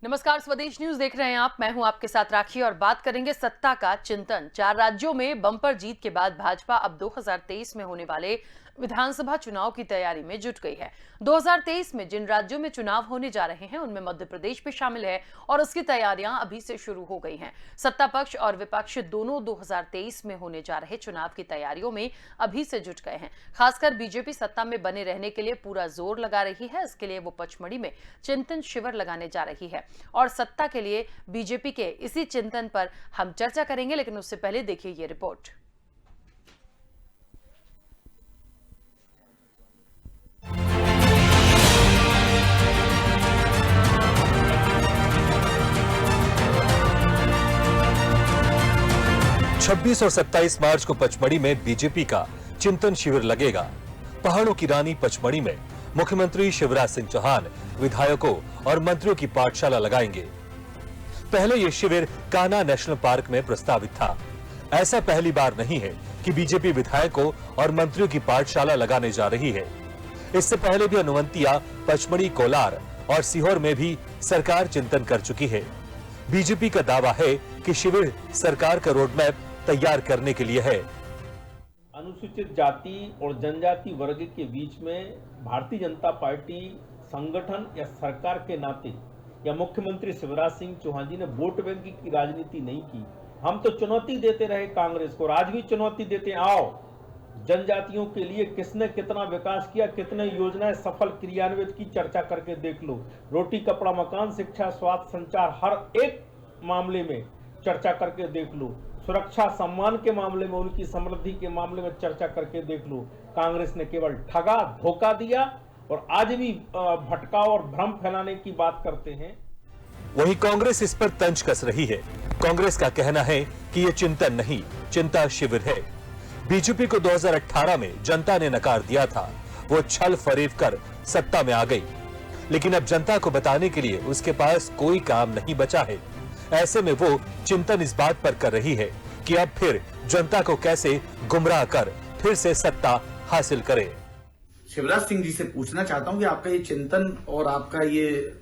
नमस्कार, स्वदेश न्यूज देख रहे हैं आप। मैं हूं आपके साथ राखी और बात करेंगे सत्ता का चिंतन। 4 राज्यों में बम्पर जीत के बाद भाजपा अब 2023 में होने वाले विधानसभा चुनाव की तैयारी में जुट गई है। 2023 में जिन राज्यों में चुनाव होने जा रहे हैं उनमें मध्य प्रदेश भी शामिल है और उसकी तैयारियां अभी से शुरू हो गई हैं। सत्ता पक्ष और विपक्ष दोनों 2023 में होने जा रहे चुनाव की तैयारियों में अभी से जुट गए हैं। खासकर बीजेपी सत्ता में बने रहने के लिए पूरा जोर लगा रही है। इसके लिए वो पचमढ़ी में चिंतन शिविर लगाने जा रही है और सत्ता के लिए बीजेपी के इसी चिंतन पर हम चर्चा करेंगे, लेकिन उससे पहले देखिए ये रिपोर्ट। छब्बीस और 27 मार्च को पचमढ़ी में बीजेपी का चिंतन शिविर लगेगा। पहाड़ों की रानी पचमढ़ी में मुख्यमंत्री शिवराज सिंह चौहान विधायकों और मंत्रियों की पाठशाला लगाएंगे। पहले ये शिविर कान्हा नेशनल पार्क में प्रस्तावित था। ऐसा पहली बार नहीं है कि बीजेपी विधायकों और मंत्रियों की पाठशाला लगाने जा रही है। इससे पहले भी हनुमंतिया, पचमढ़ी, कोलार और सीहोर में भी सरकार चिंतन कर चुकी है। बीजेपी का दावा है कि शिविर सरकार का रोडमैप तैयार करने के लिए है। अनुसूचित जाति और जनजाति वर्ग के बीच में भारतीय जनता पार्टी संगठन या सरकार के नाते या मुख्यमंत्री शिवराज सिंह चौहान जी ने वोट बैंक की राजनीति नहीं की। हम तो चुनौती देते रहे कांग्रेस को, आज भी चुनौती देते। आओ, जनजातियों के लिए किसने कितना विकास किया, कितने योजनाएं सफल क्रियान्वित की, चर्चा करके देख लो। रोटी, कपड़ा, मकान, शिक्षा, स्वास्थ्य, संचार, हर एक मामले में चर्चा करके देख लो। सुरक्षा, सम्मान के मामले में, उनकी समृद्धि के मामले में चर्चा करके देख लो। कांग्रेस ने केवल ठगा, धोखा दिया और आज भी भटकाव और भ्रम फैलाने की बात करते हैं। वहीं कांग्रेस इस पर तंज कस रही है। कांग्रेस का कहना है कि ये चिंतन नहीं, चिंता शिविर है। बीजेपी को 2018 में जनता ने नकार दिया था। वो छल फरेब कर सत्ता में आ गई, लेकिन अब जनता को बताने के लिए उसके पास कोई काम नहीं बचा है। ऐसे में वो चिंतन इस बात पर कर रही है कि अब फिर जनता को कैसे गुमराह कर फिर से सत्ता हासिल करे। शिवराज सिंह जी से पूछना चाहता हूं कि आपका ये चिंतन और आपका ये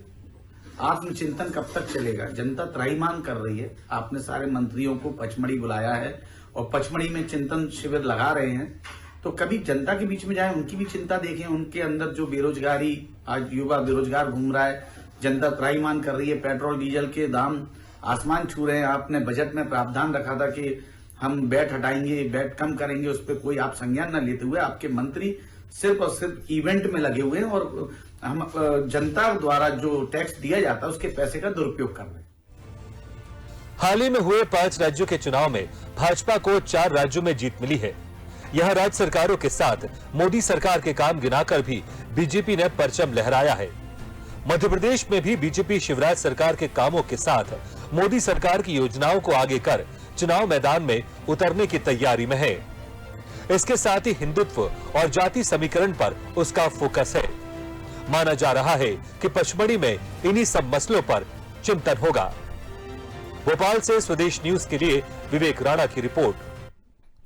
आत्मचिंतन कब तक चलेगा? जनता त्राहिमाम कर रही है। आपने सारे मंत्रियों को पचमढ़ी बुलाया है और पचमढ़ी में चिंतन शिविर लगा रहे हैं, तो कभी जनता के बीच में जाए, उनकी भी चिंता देखें। उनके अंदर जो बेरोजगारी, आज युवा बेरोजगार घूम रहा है, जनता त्राहिमाम कर रही है। पेट्रोल डीजल के दाम आसमान छू रहे हैं। आपने बजट में प्रावधान रखा था कि हम वैट हटाएंगे, वैट कम करेंगे, उस पर कोई आप संज्ञान न लेते हुए आपके मंत्री सिर्फ और सिर्फ इवेंट में लगे हुए हैं और हम जनता द्वारा जो टैक्स दिया जाता है उसके पैसे का दुरुपयोग कर रहे हैं। हाल ही में हुए 5 राज्यों के चुनाव में भाजपा को 4 राज्यों में जीत मिली है। यहाँ राज्य सरकारों के साथ मोदी सरकार के काम गिनाकर भी बीजेपी ने परचम लहराया है। मध्य प्रदेश में भी बीजेपी शिवराज सरकार के कामों के साथ मोदी सरकार की योजनाओं को आगे कर चुनाव मैदान में उतरने की तैयारी में है। इसके साथ ही हिंदुत्व और जाति समीकरण पर उसका फोकस है। माना जा रहा है कि पचमढ़ी में इन्हीं सब मसलों पर चिंतन होगा। भोपाल से स्वदेश न्यूज के लिए विवेक राणा की रिपोर्ट।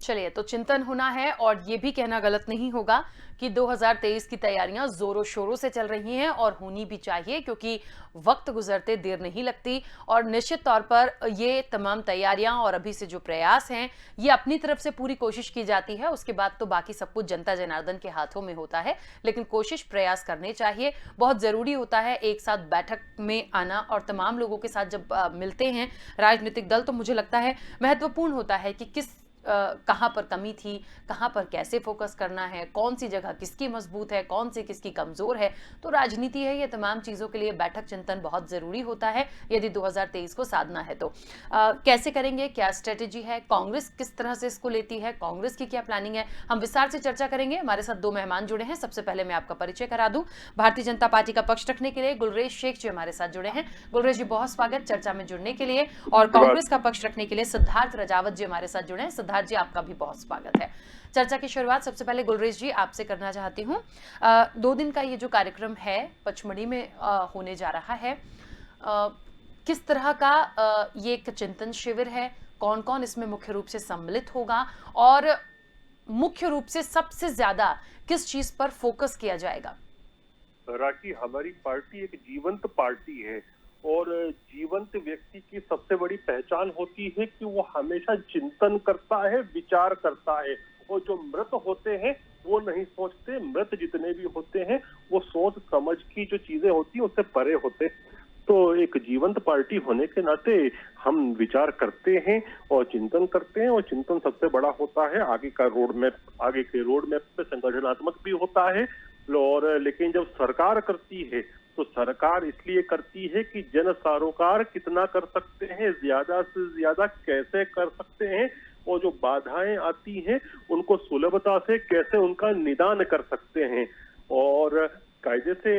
चलिए, तो चिंतन होना है और ये भी कहना गलत नहीं होगा कि 2023 की तैयारियां जोरों शोरों से चल रही हैं और होनी भी चाहिए, क्योंकि वक्त गुजरते देर नहीं लगती। और निश्चित तौर पर ये तमाम तैयारियां और अभी से जो प्रयास हैं, ये अपनी तरफ से पूरी कोशिश की जाती है। उसके बाद तो बाकी सब कुछ जनता जनार्दन के हाथों में होता है, लेकिन कोशिश, प्रयास करने चाहिए। बहुत जरूरी होता है एक साथ बैठक में आना और तमाम लोगों के साथ जब मिलते हैं राजनीतिक दल, तो मुझे लगता है महत्वपूर्ण होता है कि किस कहां पर कमी थी, कहां पर कैसे फोकस करना है, कौन सी जगह किसकी मजबूत है, कौन सी किसकी कमजोर है। तो राजनीति है, ये तमाम चीजों के लिए बैठक चिंतन बहुत जरूरी होता है यदि 2023 को साधना है तो। कैसे करेंगे, क्या स्ट्रेटेजी है, कांग्रेस किस तरह से इसको लेती है, कांग्रेस की क्या प्लानिंग है, हम विस्तार से चर्चा करेंगे। हमारे साथ 2 मेहमान जुड़े हैं। सबसे पहले मैं आपका परिचय करा दूं। भारतीय जनता पार्टी का पक्ष रखने के लिए गुलरेज शेख जी हमारे साथ जुड़े हैं। गुलरेज जी, बहुत स्वागत चर्चा में जुड़ने के लिए। और कांग्रेस का पक्ष रखने के लिए सिद्धार्थ रजावत जी हमारे साथ जुड़े हैं। सिद्धार्थ जी, आपका भी बहुत स्वागत है। चर्चा की शुरुआत सबसे पहले गुलरेज जी आपसे करना चाहती हूँ। 2 दिन का ये जो कार्यक्रम है पचमढ़ी में होने जा रहा है, किस तरह का ये एक चिंतन शिविर है, कौन कौन इसमें मुख्य रूप से सम्मिलित होगा और मुख्य रूप से सबसे ज्यादा किस चीज पर फोकस किया जाएगा? राखी, हमारी पार्टी एक जीवंत पार्टी है और जीवंत व्यक्ति की सबसे बड़ी पहचान होती है कि वो हमेशा चिंतन करता है, विचार करता है। और जो मृत होते हैं वो नहीं सोचते, मृत जितने भी होते हैं वो सोच समझ की जो चीजें होती है उससे परे होते। तो एक जीवंत पार्टी होने के नाते हम विचार करते हैं और चिंतन करते हैं, और चिंतन सबसे बड़ा होता है। आगे के रोड मैप पे संगठनात्मक भी होता है। और लेकिन जब सरकार करती है तो सरकार इसलिए करती है कि जन सरोकार कितना कर सकते हैं, ज्यादा से ज्यादा कैसे कर सकते हैं, और जो बाधाएं आती हैं उनको सुलभता से कैसे उनका निदान कर सकते हैं। और कायदे से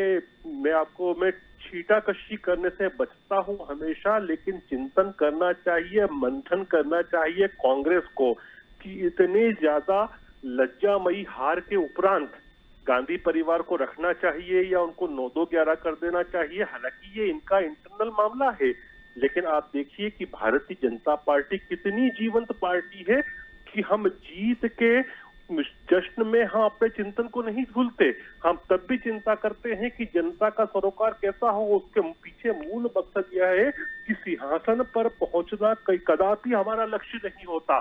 मैं छीटाकशी करने से बचता हूं हमेशा, लेकिन चिंतन करना चाहिए, मंथन करना चाहिए कांग्रेस को कि इतने ज्यादा लज्जामयी हार के उपरांत गांधी परिवार को रखना चाहिए या उनको 9-2-11 कर देना चाहिए। हालांकि ये इनका इंटरनल मामला है, लेकिन आप देखिए कि भारतीय जनता पार्टी कितनी जीवंत पार्टी है कि हम जीत के जश्न में हम अपने चिंतन को नहीं भूलते। हम तब भी चिंता करते हैं कि जनता का सरोकार कैसा हो। उसके पीछे मूल मकसद यह है कि सिंहासन पर पहुंचना कदापि हमारा लक्ष्य नहीं होता।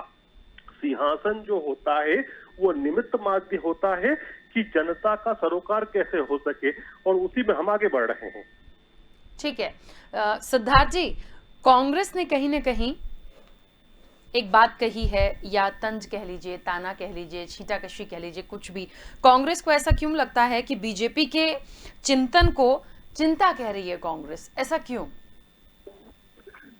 सिंहासन जो होता है वो निमित्त माध्य होता है कि जनता का सरोकार कैसे हो सके, और उसी में हम आगे बढ़ रहे हैं। ठीक है सिद्धार्थ जी, कांग्रेस ने कहीं ना कहीं एक बात कही है, या तंज कह लीजिए, ताना कह लीजिए, छीटाकशी कह लीजिए, कुछ भी, कांग्रेस को ऐसा क्यों लगता है कि बीजेपी के चिंतन को चिंता कह रही है कांग्रेस? ऐसा क्यों?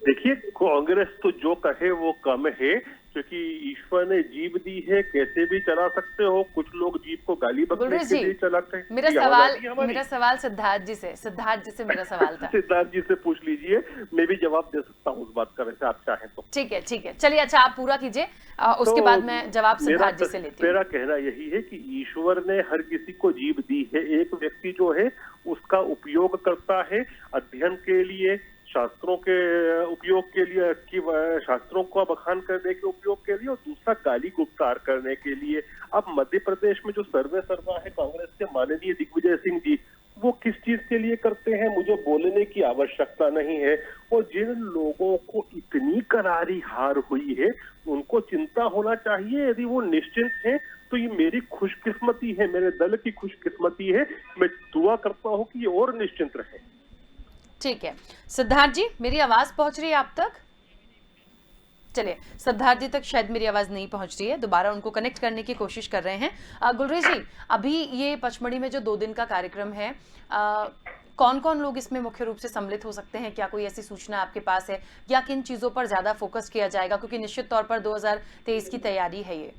देखिए, कांग्रेस तो जो कहे वो कम है, क्योंकि ईश्वर ने जीभ दी है, कैसे भी चला सकते हो। कुछ लोग जीभ को गाली बकने के लिए चलाते हैं। मेरा सवाल सिद्धार्थ जी से मेरा सवाल था। सिद्धार्थ जी से पूछ लीजिए, मैं भी जवाब दे सकता हूँ उस बात का, वैसे आप चाहें तो। ठीक है चलिए, अच्छा आप पूरा कीजिए, उसके बाद मैं जवाब सिद्धार्थ जी से लेती हूँ। मेरा कहना यही है कि ईश्वर ने हर किसी को जीभ दी है। एक व्यक्ति जो है उसका उपयोग करता है अध्ययन के लिए, शास्त्रों के उपयोग के लिए, कि शास्त्रों का बखान करने के उपयोग के लिए, और दूसरा गाली गुप्तार करने के लिए। अब मध्य प्रदेश में जो सर्वे सर्वा है कांग्रेस के माननीय दिग्विजय सिंह जी, वो किस चीज के लिए करते हैं मुझे बोलने की आवश्यकता नहीं है। और जिन लोगों को इतनी करारी हार हुई है उनको चिंता होना चाहिए। यदि वो निश्चिंत हैं तो ये मेरी खुशकिस्मती है, मेरे दल की खुशकिस्मती है। मैं दुआ करता हूँ कि ये और निश्चिंत रहे। ठीक है सिद्धार्थ जी, मेरी आवाज पहुंच रही है आप तक? चलिए, सिद्धार्थ जी तक शायद मेरी आवाज नहीं पहुंच रही है, दोबारा उनको कनेक्ट करने की कोशिश कर रहे हैं। गुलरेज जी, अभी ये पचमढ़ी में जो 2 दिन का कार्यक्रम है, कौन कौन लोग इसमें मुख्य रूप से सम्मिलित हो सकते हैं? क्या कोई ऐसी सूचना आपके पास है, या किन चीजों पर ज्यादा फोकस किया जाएगा, क्योंकि निश्चित तौर पर 2023 की तैयारी है ये?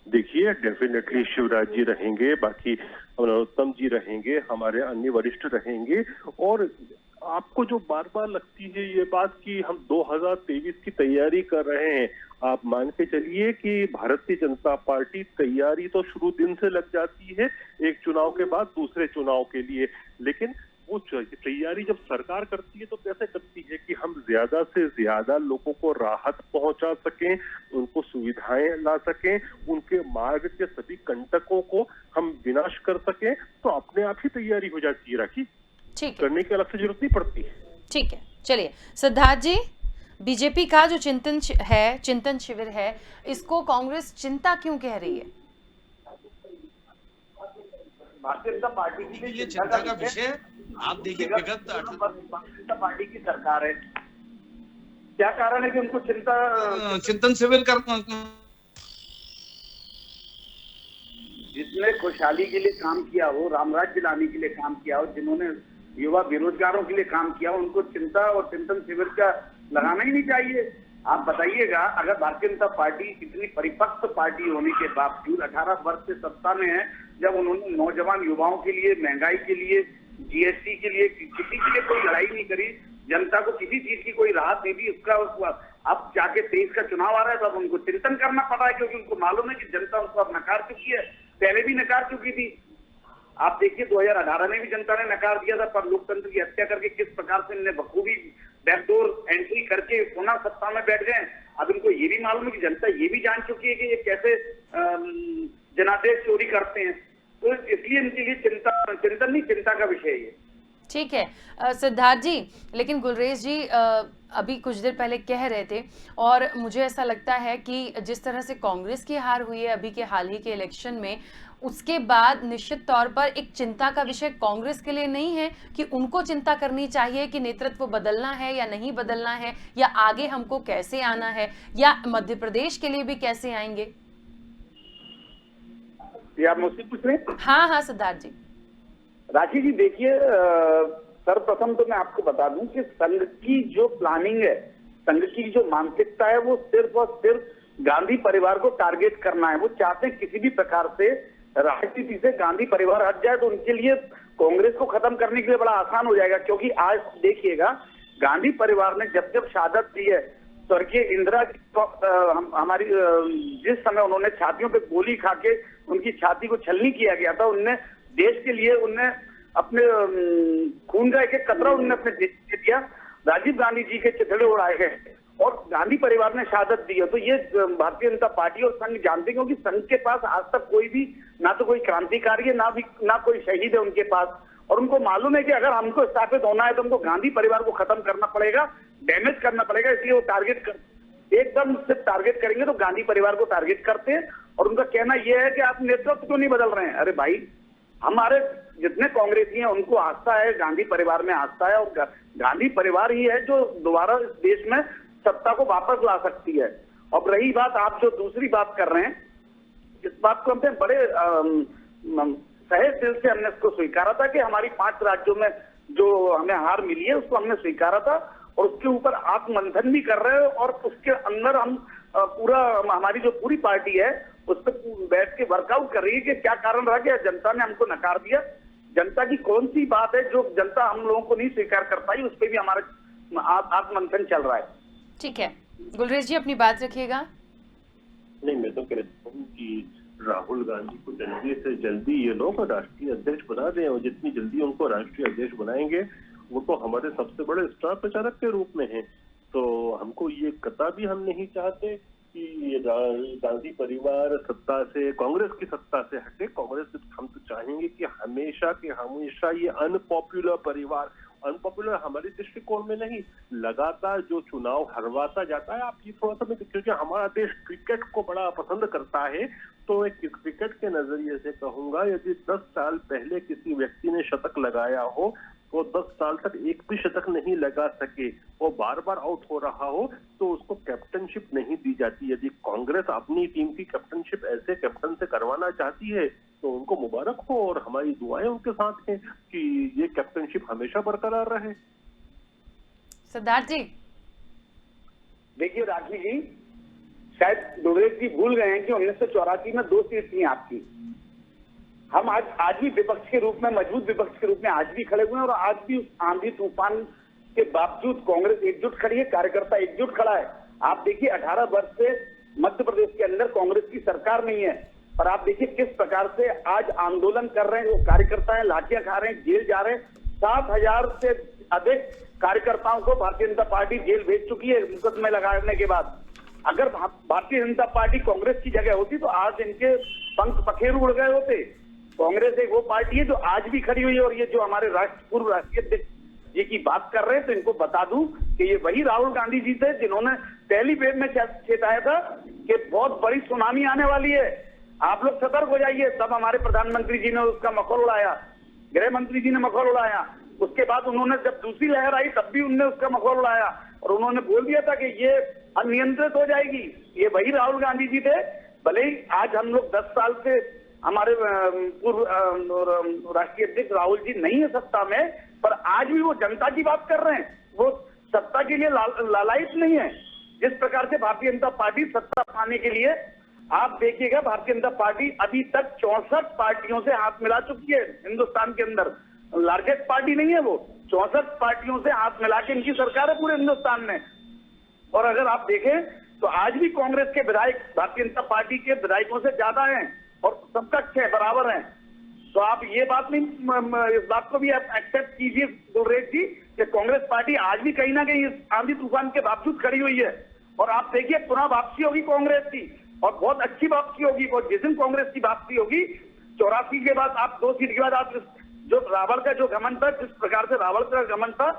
देखिए, डेफिनेटली शिवराज जी रहेंगे, बाकी नरोत्तम जी रहेंगे, हमारे अन्य वरिष्ठ रहेंगे। और आपको जो बार बार लगती है ये बात कि हम 2023 की तैयारी कर रहे हैं, आप मान के चलिए कि भारतीय जनता पार्टी तैयारी तो शुरू दिन से लग जाती है, एक चुनाव के बाद दूसरे चुनाव के लिए। लेकिन वो तैयारी जब सरकार करती है तो कैसे करती है कि हम ज्यादा से ज्यादा लोगों को राहत पहुंचा सकें, उनको सुविधाएं ला सकें, उनके मार्ग के सभी कंटकों को हम विनाश कर सकें, तो अपने आप ही तैयारी हो जाती है। राखी, करने की अलग से जरूरत नहीं पड़ती। ठीक है, चलिए सिद्धार्थ जी, बीजेपी का जो चिंतन शिविर है, इसको कांग्रेस चिंता क्यों कह रही है? भारतीय जनता पार्टी के लिए चिंता का विषय आप देखिए, विगत भारतीय जनता पार्टी की सरकार है, क्या कारण है कि उनको चिंतन शिविर कर, जिसने खुशहाली के लिए काम किया हो, रामराज्य लाने के लिए काम किया हो, जिन्होंने युवा बेरोजगारों के लिए काम किया, उनको चिंता और चिंतन शिविर का लगाना ही नहीं चाहिए। आप बताइएगा, अगर भारतीय जनता पार्टी इतनी परिपक्व पार्टी होने के बावजूद 18 वर्ष से सत्ता में है, जब उन्होंने नौजवान युवाओं के लिए, महंगाई के लिए, जीएसटी के लिए, किसी के लिए कोई लड़ाई नहीं करी, जनता को किसी चीज की कोई राहत नहीं दी, उसका अब जाके 23 का चुनाव आ रहा है, तब उनको चिंतन करना पड़ा है, क्योंकि उनको मालूम है कि जनता उनको अब नकार चुकी है, पहले भी नकार चुकी थी। आप देखिए 2018 में भी जनता ने नकार दिया था, पर लोकतंत्र की हत्या करके किस प्रकार से इन्हें बखूबी बैकडोर एंट्री करके पुनः सत्ता में बैठ गए। अब इनको ये भी मालूम है कि जनता ये भी जान चुकी है कि ये कैसे जनादेश चोरी करते हैं, तो इसलिए इनके लिए चिंतन नहीं, चिंता का विषय है। ठीक है सिद्धार्थ जी, लेकिन गुलरेज जी अभी कुछ देर पहले कह रहे थे और मुझे ऐसा लगता है कि जिस तरह से कांग्रेस की हार हुई है अभी के हाल ही के इलेक्शन में, उसके बाद निश्चित तौर पर एक चिंता का विषय कांग्रेस के लिए नहीं है कि उनको चिंता करनी चाहिए कि नेतृत्व बदलना है या नहीं बदलना है, या आगे हमको कैसे आना है, या मध्य प्रदेश के लिए भी कैसे आएंगे? ये आप मुझसे पूछ रहे हैं? हाँ हाँ सिद्धार्थ जी। राखी जी देखिए, सर्वप्रथम तो मैं आपको बता दूं कि संघ की जो प्लानिंग है, संघ की जो मानसिकता है, वो सिर्फ और सिर्फ गांधी परिवार को टारगेट करना है। वो चाहते हैं किसी भी प्रकार से राजनीति से गांधी परिवार हट जाए, तो उनके लिए कांग्रेस को खत्म करने के लिए बड़ा आसान हो जाएगा। क्योंकि आज देखिएगा, गांधी परिवार ने जब जब शहादत दी है स्वर्गीय इंदिरा हमारी, जिस समय उन्होंने छातियों पे गोली खा के उनकी छाती को छलनी किया गया था, उनने देश के लिए उनने अपने खून का एक एक कतरा उन्होंने अपने देश के दिया। राजीव गांधी जी के चिथड़े उड़ाए गए और गांधी परिवार ने शहादत दी है। तो ये भारतीय जनता पार्टी और संघ जानते हैं, क्योंकि संघ के पास आज तक कोई भी, ना तो कोई क्रांतिकारी है, ना कोई शहीद है उनके पास। और उनको मालूम है कि अगर हमको स्थापित होना है तो हमको गांधी परिवार को खत्म करना पड़ेगा, डैमेज करना पड़ेगा। इसलिए वो एकदम सिर्फ टारगेट करेंगे तो गांधी परिवार को टारगेट करते हैं। और उनका कहना यह है कि आप नेतृत्व क्यों नहीं बदल रहे हैं? अरे भाई, हमारे जितने कांग्रेसी हैं उनको आस्था है, गांधी परिवार में आस्था है, और गांधी परिवार ही है जो दोबारा इस देश में सत्ता को वापस ला सकती है। अब रही बात, आप जो दूसरी बात कर रहे हैं, इस बात को हमने बड़े सहे दिल से हमने इसको स्वीकारा था कि हमारी 5 राज्यों में जो हमें हार मिली है उसको हमने स्वीकारा था, और उसके ऊपर आत्ममंथन भी कर रहे हैं। और उसके अंदर हम पूरा, हमारी जो पूरी पार्टी है उस पर बैठ के वर्कआउट कर रही है कि क्या कारण रहा कि जनता ने हमको नकार दिया, जनता की कौन सी बात है जो जनता हम लोगों को नहीं स्वीकार कर पाई, उस पर भी हमारा आत्ममंथन चल रहा है। ठीक है, गुलरेज जी अपनी बात रखिएगा। नहीं, मैं तो कहता हूँ कि राहुल गांधी को जल्दी से जल्दी ये लोग राष्ट्रीय अध्यक्ष बना दें, और जितनी जल्दी उनको राष्ट्रीय अध्यक्ष बनाएंगे वो तो हमारे सबसे बड़े स्टार प्रचारक के रूप में है। तो हमको ये कतई हम नहीं चाहते कि ये गांधी परिवार सत्ता से, कांग्रेस की सत्ता से हटे। कांग्रेस, हम तो चाहेंगे कि हमेशा के हमेशा ये अनपॉपुलर परिवार, अनपॉपुलर हमारे दृष्टिकोण में नहीं, लगातार जो चुनाव हरवाता जाता है। आप ये थोड़ा सा, क्योंकि हमारा देश क्रिकेट को बड़ा पसंद करता है, तो एक क्रिकेट के नजरिए से कहूंगा, यदि 10 साल पहले किसी व्यक्ति ने शतक लगाया हो, वो 10 साल तक एक भी शतक नहीं लगा सके, वो बार बार आउट हो रहा हो, तो उसको कैप्टनशिप नहीं दी जाती। यदि कांग्रेस अपनी टीम की कैप्टनशिप ऐसे कैप्टन से करवाना चाहती है तो उनको मुबारक हो, और हमारी दुआएं उनके साथ हैं कि ये कैप्टनशिप हमेशा बरकरार रहे। सिद्धार्थ जी देखिए राखी जी, शायद गुलरेज जी भूल गए हैं कि 1984 में 2 सीट थी आपकी। हम आज भी विपक्ष के रूप में, मजबूत विपक्ष के रूप में आज भी खड़े हुए हैं, और आज भी उस आंधी तूफान के बावजूद कांग्रेस एकजुट खड़ी है, कार्यकर्ता एकजुट खड़ा है। आप देखिए 18 वर्ष से मध्य प्रदेश के अंदर कांग्रेस की सरकार नहीं है, पर आप देखिए किस प्रकार से आज आंदोलन कर रहे हैं वो कार्यकर्ता है, लाठियां खा रहे हैं, जेल जा रहे हैं। 7,000 से अधिक कार्यकर्ताओं को भारतीय जनता पार्टी जेल भेज चुकी है मुकदमे लगाने के बाद। अगर भारतीय जनता पार्टी कांग्रेस की जगह होती तो आज इनके पंख पखेरु उड़ गए होते। कांग्रेस एक वो पार्टी है जो आज भी खड़ी हुई है। और ये जो हमारे पूर्व राष्ट्रीय अध्यक्ष जी की बात कर रहे हैं, तो इनको बता दूं कि ये वही राहुल गांधी जी थे जिन्होंने पहली वेव में चेताया था कि बहुत बड़ी सुनामी आने वाली है, आप लोग सतर्क हो जाइए। तब हमारे प्रधानमंत्री जी ने उसका मखौल उड़ाया, गृह मंत्री जी ने मखौल उड़ाया। उसके बाद उन्होंने, जब दूसरी लहर आई तब भी उन्होंने उसका मखौल उड़ाया, और उन्होंने बोल दिया था कि ये अनियंत्रित हो जाएगी। ये वही राहुल गांधी जी थे। भले ही आज हम लोग 10 साल से, हमारे पूर्व राष्ट्रीय अध्यक्ष राहुल जी नहीं है सत्ता में, पर आज भी वो जनता की बात कर रहे हैं, वो सत्ता के लिए लालायित नहीं है। जिस प्रकार से भारतीय जनता पार्टी सत्ता पाने के लिए, आप देखिएगा भारतीय जनता पार्टी अभी तक 64 पार्टियों से हाथ मिला चुकी है हिंदुस्तान के अंदर। लार्जेस्ट पार्टी नहीं है वो, 64 पार्टियों से हाथ मिला के इनकी सरकार है पूरे हिंदुस्तान में। और अगर आप देखें तो आज भी कांग्रेस के विधायक भारतीय जनता पार्टी के विधायकों से ज्यादा हैं, और सबका 6 बराबर हैं। तो आप ये बात नहीं, इस बात को भी आप एक्सेप्ट कीजिए गुलरेज जी कि कांग्रेस पार्टी आज भी कहीं ना कहीं इस आंधी तूफान के बावजूद खड़ी हुई है। और आप देखिए पुनः वापसी होगी कांग्रेस की, और बहुत अच्छी वापसी होगी। और जिस दिन कांग्रेस की वापसी होगी 84 के बाद, आप 2 सीट के बाद आप जो रावण का जो घमंड था, जिस प्रकार से रावण का घमंड था,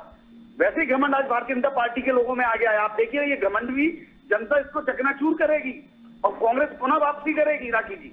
वैसे ही घमंड आज भारतीय जनता पार्टी के लोगों में आ गया है। आप देखिए ये घमंड भी जनता इसको चकनाचूर करेगी और कांग्रेस पुनः वापसी करेगी। राखी जी,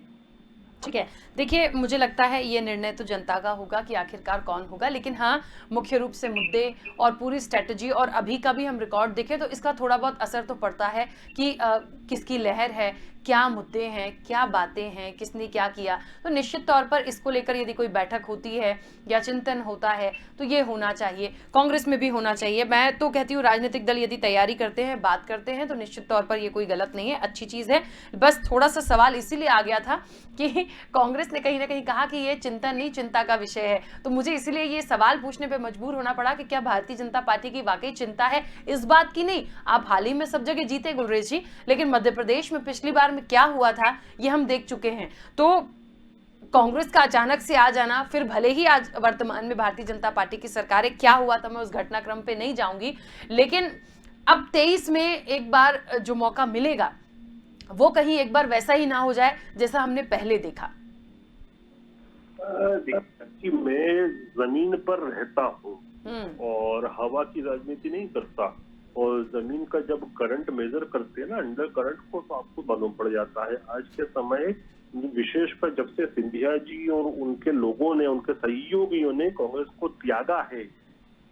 ठीक है, देखिए मुझे लगता है ये निर्णय तो जनता का होगा कि आखिरकार कौन होगा, लेकिन हाँ, मुख्य रूप से मुद्दे और पूरी स्ट्रेटजी और अभी का भी हम रिकॉर्ड देखें तो इसका थोड़ा बहुत असर तो पड़ता है कि किसकी लहर है, क्या मुद्दे हैं, क्या बातें हैं, किसने क्या किया। तो निश्चित तौर पर इसको लेकर यदि कोई बैठक होती है या चिंतन होता है तो ये होना चाहिए, कांग्रेस में भी होना चाहिए। मैं तो कहती हूँ राजनीतिक दल यदि तैयारी करते हैं, बात करते हैं तो निश्चित तौर पर ये कोई गलत नहीं है, अच्छी चीज़ है। बस थोड़ा सा सवाल इसीलिए आ गया था कि कांग्रेस ने कहीं ना कहीं कहा कि ये चिंतन नहीं, चिंता का विषय है, तो मुझे इसलिए ये सवाल पूछने पर मजबूर होना पड़ा कि क्या भारतीय जनता पार्टी की वाकई चिंता है इस बात की? नहीं, आप हाल ही में सब जगह जीते गुलरेज जी, लेकिन मध्य प्रदेश में पिछली बार में क्या हुआ था ये हम देख चुके हैं। तो कांग्रेस का अचानक से आ जाना, फिर भले ही आज वर्तमान में भारतीय जनता पार्टी की सरकार है, क्या हुआ था मैं उस घटनाक्रम पे नहीं जाऊंगी, लेकिन अब 23 में एक बार जो मौका मिलेगा वो कहीं एक बार वैसा ही ना हो जाए जैसा हमने पहले देखा। देखिए, मैं जमीन पर रहता हूँ और हवा की राजनीति नहीं करता, और जमीन का जब करंट मेजर करते हैं ना, अंडर करंट को, तो आपको मालूम पड़ जाता है। आज के समय विशेष पर जब से सिंधिया जी और उनके लोगों ने, उनके सहयोगियों ने कांग्रेस को त्यागा है,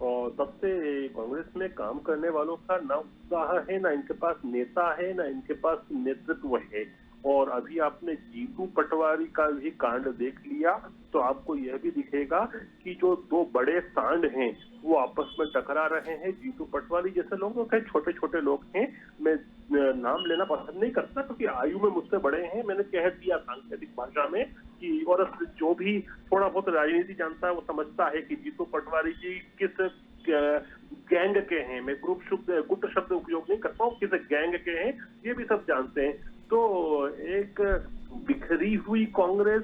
और तब से कांग्रेस में काम करने वालों का ना उत्साह है, ना इनके पास नेता है, ना इनके पास नेतृत्व है। और अभी आपने जीतू पटवारी का भी कांड देख लिया तो आपको यह भी दिखेगा कि जो दो बड़े सांड हैं वो आपस में टकरा रहे हैं। जीतू पटवारी जैसे लोग तो छोटे छोटे लोग हैं, मैं नाम लेना पसंद नहीं करता क्योंकि आयु में मुझसे बड़े हैं, मैंने कह दिया सांकेतिक भाषा में कि, और जो भी थोड़ा बहुत राजनीति जानता है वो समझता है कि जीतू पटवारी जी किस गैंग के हैं। मैं गुप्त शब्द उपयोग नहीं करता हूँ, किस गैंग के हैं ये भी सब जानते हैं। तो एक बिखरी हुई कांग्रेस,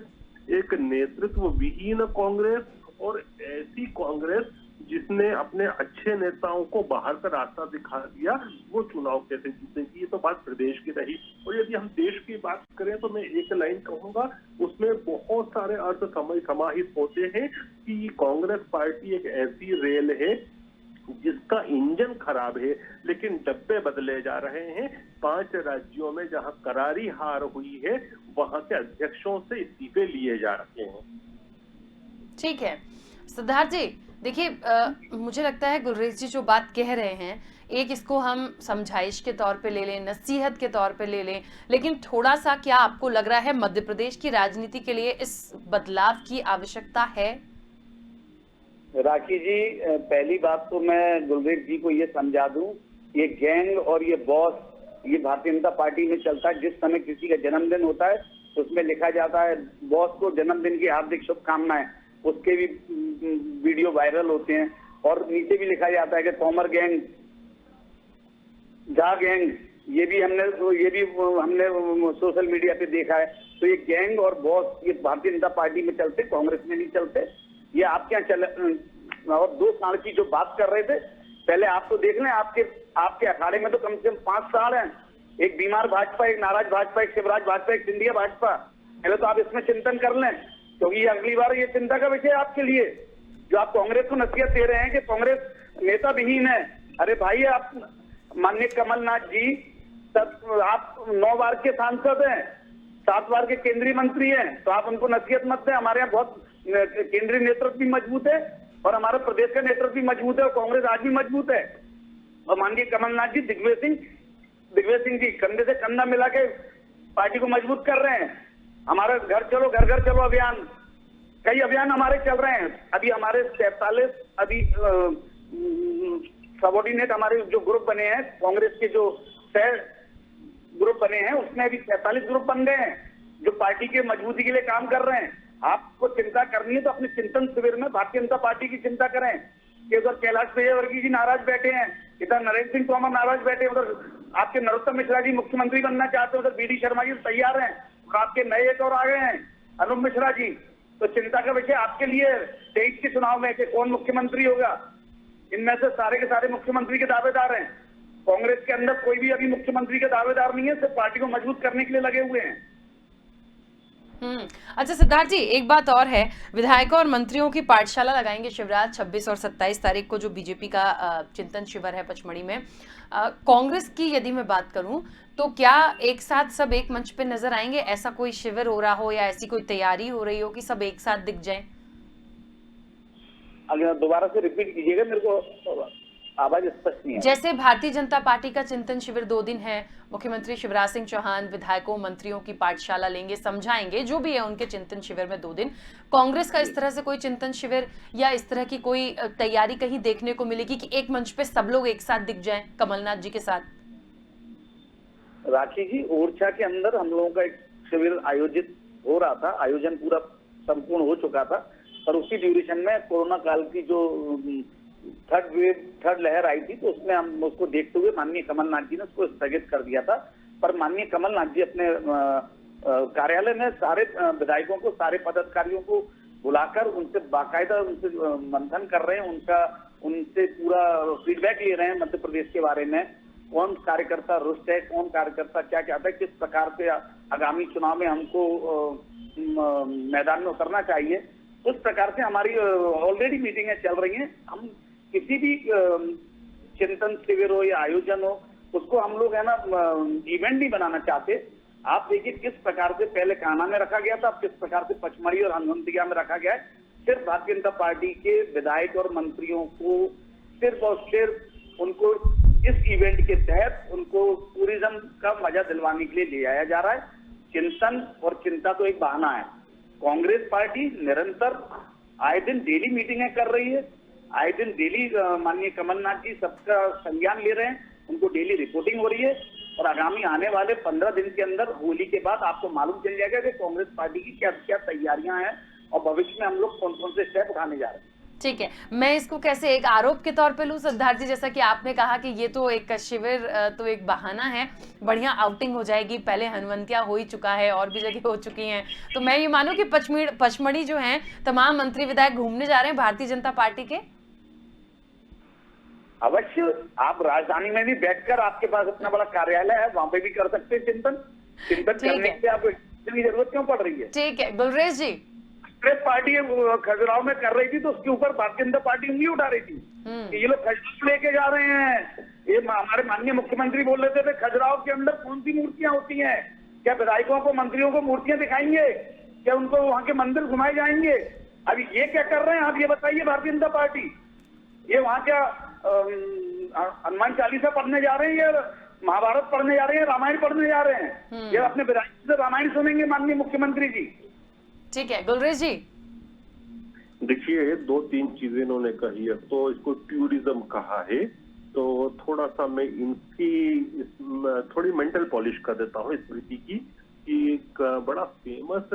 एक नेतृत्व विहीन कांग्रेस, और ऐसी कांग्रेस जिसने अपने अच्छे नेताओं को बाहर का रास्ता दिखा दिया, वो चुनाव कैसे जीतेगी? ये तो बात प्रदेश की रही। और यदि हम देश की बात करें तो मैं एक लाइन कहूंगा, उसमें बहुत सारे अर्थ समाहित होते हैं कि कांग्रेस पार्टी एक ऐसी रेल है जिसका इंजन खराब है लेकिन डब्बे बदले जा रहे हैं। 5 राज्यों में जहां करारी हार हुई है वहां के अध्यक्षों से इस्तीफे लिए जा रहे हैं। ठीक है सिद्धार्थ जी, देखिए मुझे लगता है गुलरेज जी जो बात कह रहे हैं, एक इसको हम समझाइश के तौर पे ले लें, नसीहत के तौर पे ले लें, लेकिन थोड़ा सा क्या आपको लग रहा है मध्य प्रदेश की राजनीति के लिए इस बदलाव की आवश्यकता है? राखी जी, पहली बात तो मैं गुलरेज जी को ये समझा दूं, ये गैंग और ये बॉस ये भारतीय जनता पार्टी में चलता है। जिस समय किसी का जन्मदिन होता है तो उसमें लिखा जाता है बॉस को जन्मदिन की हार्दिक शुभकामनाएं, उसके भी वीडियो वायरल होते हैं, और नीचे भी लिखा जाता है कि तोमर गैंग, झा गैंग, ये भी हमने सोशल मीडिया पे देखा है। तो ये गैंग और बॉस ये भारतीय जनता पार्टी में चलते, कांग्रेस में नहीं चलते। ये आपके यहाँ चले। और 2 साल की जो बात कर रहे थे, पहले आप तो देख लें, आपके अखाड़े में तो कम से कम 5 साल हैं। एक बीमार भाजपा, एक नाराज भाजपा, एक शिवराज भाजपा, एक सिंधिया भाजपा। पहले तो आप इसमें चिंतन कर लें, क्योंकि ये अगली बार ये चिंता का विषय आपके लिए, जो आप कांग्रेस को नसीहत दे रहे हैं कि कांग्रेस नेता विहीन है। अरे भाई, आप माननीय कमलनाथ जी, आप 9 बार के सांसद हैं, 7 बार के केंद्रीय मंत्री हैं, तो आप उनको नसीहत मत दें। हमारे यहाँ बहुत केंद्रीय नेतृत्व भी मजबूत है और हमारे प्रदेश का नेतृत्व भी मजबूत है, और कांग्रेस आज भी मजबूत है। और माननीय कमलनाथ जी, दिग्विजय सिंह जी कंधे से कंधा मिला के पार्टी को मजबूत कर रहे हैं। हमारे घर चलो, घर घर चलो अभियान, कई अभियान हमारे चल रहे हैं। अभी हमारे 47 अभी सबॉर्डिनेट हमारे जो ग्रुप बने हैं, कांग्रेस के जो सह ग्रुप बने हैं, उसमें अभी 47 ग्रुप बन गए हैं जो पार्टी के मजबूती के लिए काम कर रहे हैं। आपको चिंता करनी है तो अपने चिंतन शिविर में भारतीय जनता पार्टी की चिंता करें कि उधर कैलाश विजयवर्गीय जी नाराज बैठे हैं, इधर नरेंद्र सिंह तोमर नाराज बैठे, उधर आपके नरोत्तम मिश्रा जी मुख्यमंत्री बनना चाहते हैं, उधर बीडी शर्मा जी तैयार हैं, और आपके नए एक और आ गए हैं अनुप मिश्रा जी। तो चिंता का विषय आपके लिए 23 के चुनाव में कि कौन मुख्यमंत्री होगा। इनमें से सारे के सारे मुख्यमंत्री के दावेदार हैं। कांग्रेस के अंदर कोई भी अभी मुख्यमंत्री के दावेदार नहीं है, सिर्फ पार्टी को मजबूत करने के लिए लगे हुए हैं। अच्छा सिद्धार्थ जी, एक बात और है, विधायकों और मंत्रियों की पाठशाला लगाएंगे शिवराज 26 और 27 तारीख को, जो बीजेपी का चिंतन शिविर है पचमढ़ी में। कांग्रेस की यदि मैं बात करूं तो क्या एक साथ सब एक मंच पे नजर आएंगे? ऐसा कोई शिविर हो रहा हो या ऐसी कोई तैयारी हो रही हो कि सब एक साथ दिख जाएं? अगर दोबारा से रिपीट कीजिएगा, मेरे को आवाज स्पष्ट नहीं है। जैसे भारतीय जनता पार्टी का चिंतन शिविर 2 दिन है, मुख्यमंत्री शिवराज सिंह चौहान विधायकों मंत्रियों की पाठशाला लेंगे, समझाएंगे जो भी है उनके चिंतन शिविर में 2 दिन। कांग्रेस का इस तरह से कोई चिंतन शिविर या इस तरह की कोई तैयारी कहीं देखने को मिलेगी कि एक मंच पे सब लोग एक साथ दिख जाएं कमलनाथ जी के साथ? राखी जी, ओरछा के अंदर हम लोगों का एक शिविर आयोजित हो रहा था, आयोजन पूरा संपूर्ण हो चुका था, पर उसी ड्यूरेशन में कोरोना काल की जो थर्ड लहर आई थी, तो उसमें हम उसको देखते हुए माननीय कमलनाथ जी ने उसको स्थगित कर दिया था। पर माननीय कमलनाथ जी अपने कार्यालय में सारे विधायकों को, सारे पदाधिकारियों को बुलाकर उनसे बाकायदा उनसे मंथन कर रहे हैं, उनसे पूरा फीडबैक ले रहे हैं मध्य प्रदेश के बारे में। कौन कार्यकर्ता रुष्ट है, कौन कार्यकर्ता क्या चाहता है, किस प्रकार से आगामी चुनाव में हमको मैदान में उतरना चाहिए, उस प्रकार से हमारी ऑलरेडी मीटिंगें चल रही हैं। हम किसी भी चिंतन शिविर हो या आयोजन हो, उसको हम लोग है ना इवेंट नहीं बनाना चाहते। आप देखिए किस प्रकार से पहले कान्हा में रखा गया था, अब किस प्रकार से पचमढ़ी और हनुमंतिया में रखा गया है। सिर्फ भारतीय जनता पार्टी के विधायक और मंत्रियों को सिर्फ और सिर्फ उनको इस इवेंट के तहत उनको टूरिज्म का मजा दिलवाने के लिए ले आया जा रहा है। चिंतन और चिंता तो एक बहाना है। कांग्रेस पार्टी निरंतर आए दिन डेली मीटिंगें कर रही है, आए दिन डेली माननीय कमलनाथ जी सबका संज्ञान ले रहे हैं, उनको डेली रिपोर्टिंग हो रही है। और आगामी आने वाले 15 दिन के अंदर होली के बाद आपको मालूम चल जाएगा कि कांग्रेस पार्टी की क्या क्या तैयारियां हैं और भविष्य में हम लोग कौन कौन से स्टेप उठाने जा रहे हैं। ठीक है, मैं इसको कैसे एक आरोप के तौर पे लूं सिद्धार्थ जी, जैसा कि आपने कहा कि ये तो एक शिविर तो एक बहाना है, बढ़िया आउटिंग हो जाएगी, पहले हनुमंतिया हो ही चुका है और भी जगह हो चुकी हैं, तो मैं ये मानूं कि पचमढ़ी जो है तमाम मंत्री विधायक घूमने जा रहे हैं भारतीय जनता पार्टी के? अवश्य, आप राजधानी में भी बैठकर, आपके पास इतना बड़ा कार्यालय है, वहां पे भी कर सकते हैं चिंतन करने की आपको इतनी जरूरत क्यों पड़ रही है? ठीक है, गुलरेज जी, पार्टी खजुराहो में कर रही थी तो उसके ऊपर भारतीय जनता पार्टी उंगली उठा रही थी कि ये लोग खजुराहो लेके जा रहे हैं। ये हमारे माननीय मुख्यमंत्री बोल रहे थे खजुराहो के अंदर कौन सी मूर्तियां होती हैं, क्या विधायकों को मंत्रियों को मूर्तियां दिखाएंगे, क्या उनको वहां के मंदिर घुमाए जाएंगे? अभी ये क्या कर रहे हैं आप ये बताइए। भारतीय जनता पार्टी ये वहां क्या हनुमान चालीसा पढ़ने जा रहे हैं या महाभारत पढ़ने जा रहे हैं, रामायण पढ़ने जा रहे हैं? ये अपने विधायक से रामायण सुनेंगे माननीय मुख्यमंत्री जी? ठीक है, गुलरेज जी। देखिए, 2-3 चीजें इन्होंने कही है, तो इसको टूरिज्म कहा है, तो थोड़ा सा मैं इनकी थोड़ी मेंटल पॉलिश कर देता हूँ इस स्मृति की कि एक बड़ा फेमस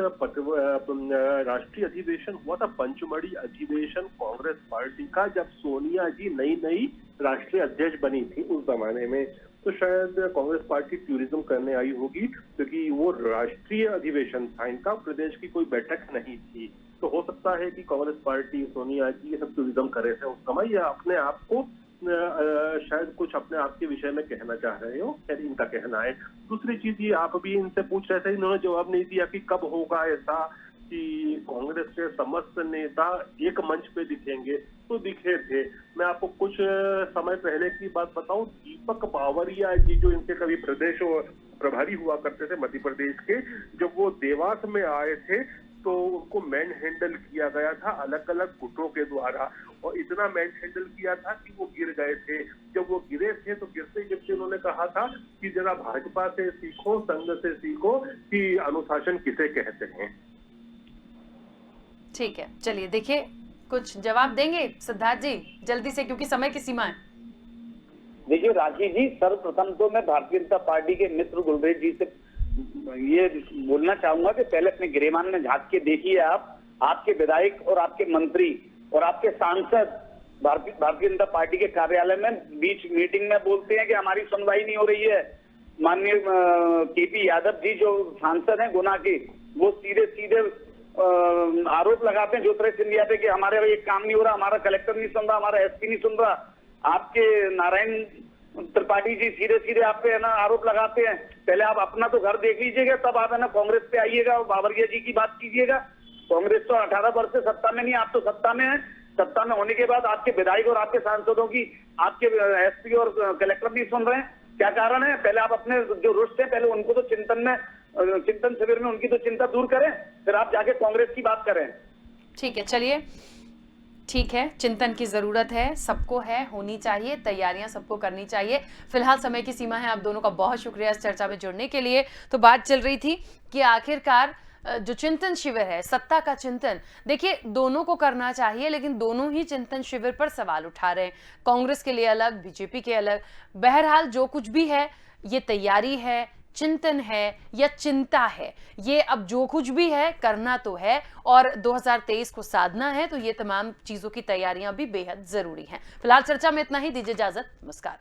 राष्ट्रीय अधिवेशन हुआ था, पंचमढ़ी अधिवेशन कांग्रेस पार्टी का, जब सोनिया जी नई राष्ट्रीय अध्यक्ष बनी थी उस जमाने में। तो शायद कांग्रेस पार्टी टूरिज्म करने आई होगी, क्योंकि वो राष्ट्रीय अधिवेशन था इनका, प्रदेश की कोई बैठक नहीं थी। तो हो सकता है कि कांग्रेस पार्टी, सोनिया जी ये सब टूरिज्म कर रहे थे उस समय, या अपने आप को शायद कुछ अपने आप के विषय में कहना चाह रहे हो, शायद इनका कहना है। दूसरी चीज ये, आप अभी इनसे पूछ रहे थे, इन्होंने जवाब नहीं दिया कि कब होगा ऐसा कि कांग्रेस के समस्त नेता एक मंच पे दिखेंगे। तो दिखे थे। मैं आपको कुछ समय पहले की बात बताऊं, दीपक बावरिया जी जो इनके कभी प्रदेश प्रभारी हुआ करते थे मध्य प्रदेश के, जब वो देवास में आए थे तो उनको मैन हैंडल किया गया था अलग अलग गुटों के द्वारा, और इतना मैन हैंडल किया था कि वो गिर गए थे। जब वो गिरे थे तो गिरते गिरते उन्होंने कहा था कि जरा भाजपा से सीखो, संघ से सीखो कि अनुशासन किसे कहते हैं। ठीक है, चलिए देखिए कुछ जवाब देंगे सिद्धार्थ जी जल्दी से, क्योंकि समय की सीमा है। देखिए राखी जी, सर्वप्रथम तो मैं भारतीय जनता पार्टी के मित्र गुलरेज जी से ये बोलना चाहूंगा कि पहले अपने गिरेबान में झांक के देखिए। आपके विधायक और आपके मंत्री और आपके सांसद भारतीय जनता पार्टी के कार्यालय में बीच मीटिंग में बोलते हैं कि हमारी सुनवाई नहीं हो रही है। माननीय केपी यादव जी जो सांसद हैं गुना के, वो सीधे सीधे आरोप लगाते हैं ज्योतिरादित्य सिंधिया पे कि हमारे एक काम नहीं हो रहा, हमारा कलेक्टर नहीं सुन रहा, हमारा एसपी नहीं सुन रहा। आपके नारायण त्रिपाठी जी सीधे सीधे आप पे है ना आरोप लगाते हैं। पहले आप अपना तो घर देख लीजिएगा, तब आप है ना कांग्रेस पे आइएगा और बाबरिया जी की बात कीजिएगा। कांग्रेस तो 18 वर्ष से सत्ता में नहीं, आप तो सत्ता में है। सत्ता में होने के बाद आपके विधायक और आपके सांसदों की आपके एसपी और कलेक्टर नहीं सुन रहे हैं, क्या कारण है? पहले आप अपने जो रुष्ट है पहले उनको तो चिंतन शिविर में उनकी तो चिंता दूर करें, फिर आप जाके कांग्रेस की बात करें। ठीक है, चलिए ठीक है, चिंतन की जरूरत है, सबको है, होनी चाहिए, तैयारियां सबको करनी चाहिए। फिलहाल समय की सीमा है। आप दोनों का बहुत शुक्रिया इस चर्चा में जुड़ने के लिए। तो बात चल रही थी कि आखिरकार जो चिंतन शिविर है, सत्ता का चिंतन, देखिए दोनों को करना चाहिए, लेकिन दोनों ही चिंतन शिविर पर सवाल उठा रहे हैं। कांग्रेस के लिए अलग, बीजेपी के अलग। बहरहाल जो कुछ भी है, ये तैयारी है, चिंतन है या चिंता है, ये अब जो कुछ भी है करना तो है और 2023 को साधना है, तो ये तमाम चीजों की तैयारियां भी बेहद जरूरी हैं। फिलहाल चर्चा में इतना ही, दीजिए इजाजत, नमस्कार।